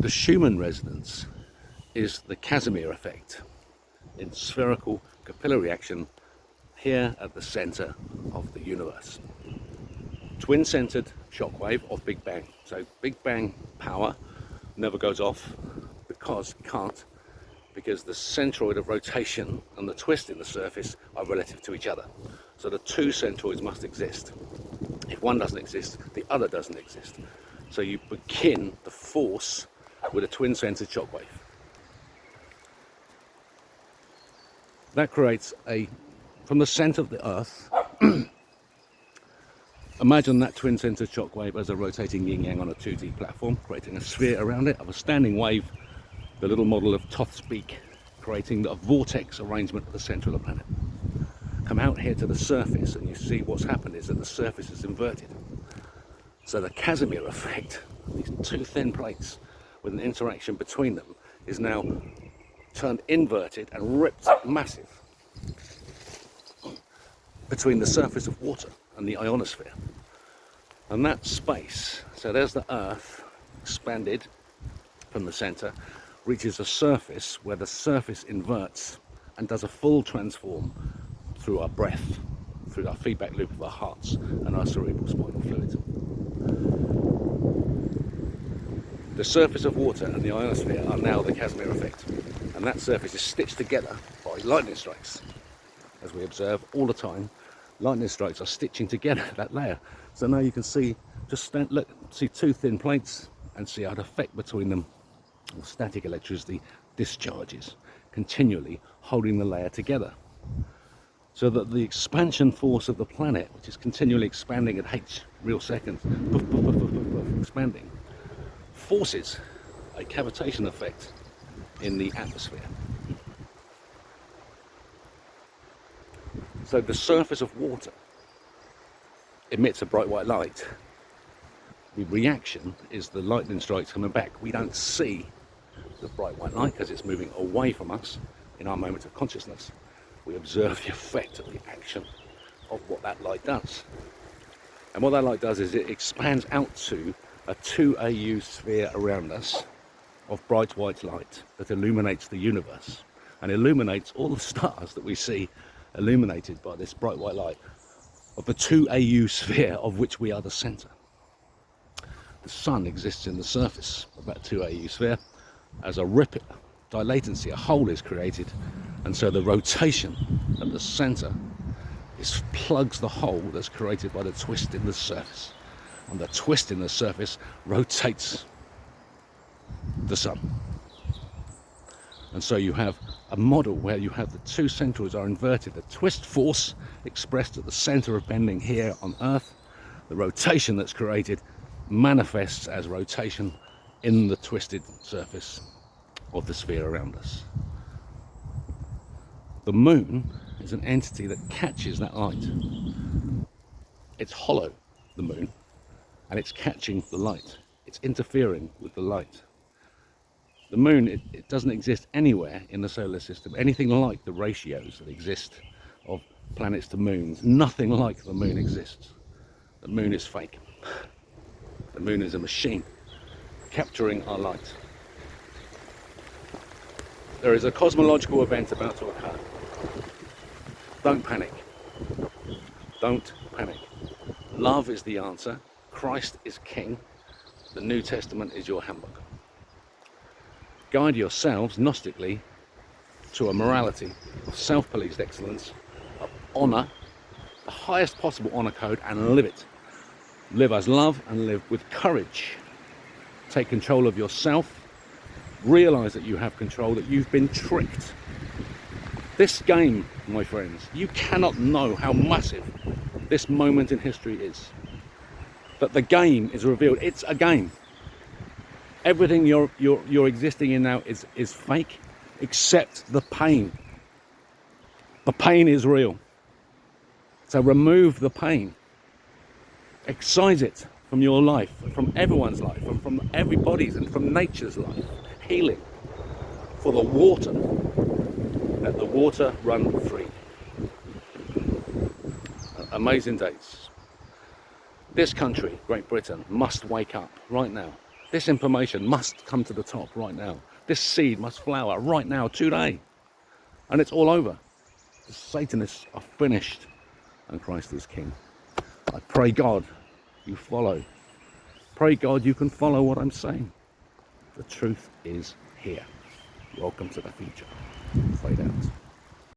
The Schumann resonance is the Casimir effect in spherical capillary action here at the centre of the universe. Twin-centred shockwave of Big Bang. So Big Bang power never goes off because it can't, because the centroid of rotation and the twist in the surface are relative to each other. So the two centroids must exist. If one doesn't exist, the other doesn't exist. So you begin the force with a twin-centred shockwave. That creates from the centre of the Earth, imagine that twin-centred shockwave as a rotating yin-yang on a 2D platform, creating a sphere around it of a standing wave, the little model of Thoth's beak, creating a vortex arrangement at the centre of the planet. Come out here to the surface and you see what's happened is that the surface is inverted. So the Casimir effect, these two thin plates with an interaction between them, is now turned inverted and ripped massive between the surface of water and the ionosphere. And that space, so there's the Earth expanded from the centre, reaches a surface where the surface inverts and does a full transform through our breath, through our feedback loop of our hearts and our cerebral spinal fluid. The surface of water and the ionosphere are now the Casimir effect, and that surface is stitched together by lightning strikes. As we observe all the time, lightning strikes are stitching together that layer. So now you can see, see two thin plates and see how the effect between them, static electricity discharges continually, holding the layer together. So that the expansion force of the planet, which is continually expanding at h real seconds, expanding, forces a cavitation effect in the atmosphere. So the surface of water emits a bright white light. The reaction is the lightning strikes coming back. We don't see the bright white light because it's moving away from us in our moment of consciousness. We observe the effect of the action of what that light does. And what that light does is it expands out to a 2 AU sphere around us of bright white light that illuminates the universe and illuminates all the stars that we see illuminated by this bright white light of the 2 AU sphere of which we are the centre. The sun exists in the surface of that 2 AU sphere as a rip, dilatancy, a hole is created, and so the rotation at the centre plugs the hole that's created by the twist in the surface, and the twist in the surface rotates the sun. And so you have a model where you have the two centroids are inverted, the twist force expressed at the centre of bending here on Earth, the rotation that's created manifests as rotation in the twisted surface of the sphere around us. The moon is an entity that catches that light. It's hollow, the moon, and it's catching the light. It's interfering with the light. The moon, it doesn't exist anywhere in the solar system, anything like the ratios that exist of planets to moons. Nothing like the moon exists. The moon is fake. The moon is a machine capturing our light. There is a cosmological event about to occur. Don't panic. Don't panic. Love is the answer. Christ is king. The New Testament is your handbook. Guide yourselves gnostically to a morality of self-policed excellence, of honour, the highest possible honour code, and live it. Live as love and live with courage. Take control of yourself. Realise that you have control, that you've been tricked. This game, my friends, you cannot know how massive this moment in history is. But the game is revealed. It's a game. Everything you're existing in now is fake, except the pain. The pain is real. So remove the pain. Excise it from your life, from everyone's life, from everybody's, and from nature's life. Healing for the water. Let the water run free. Amazing days. This country, Great Britain, must wake up right now This information must come to the top right now. This seed must flower right now, today. And it's all over. The Satanists are finished and Christ is King. I pray God you follow. Pray God you can follow what I'm saying. The truth is here. Welcome to the future. Fade out.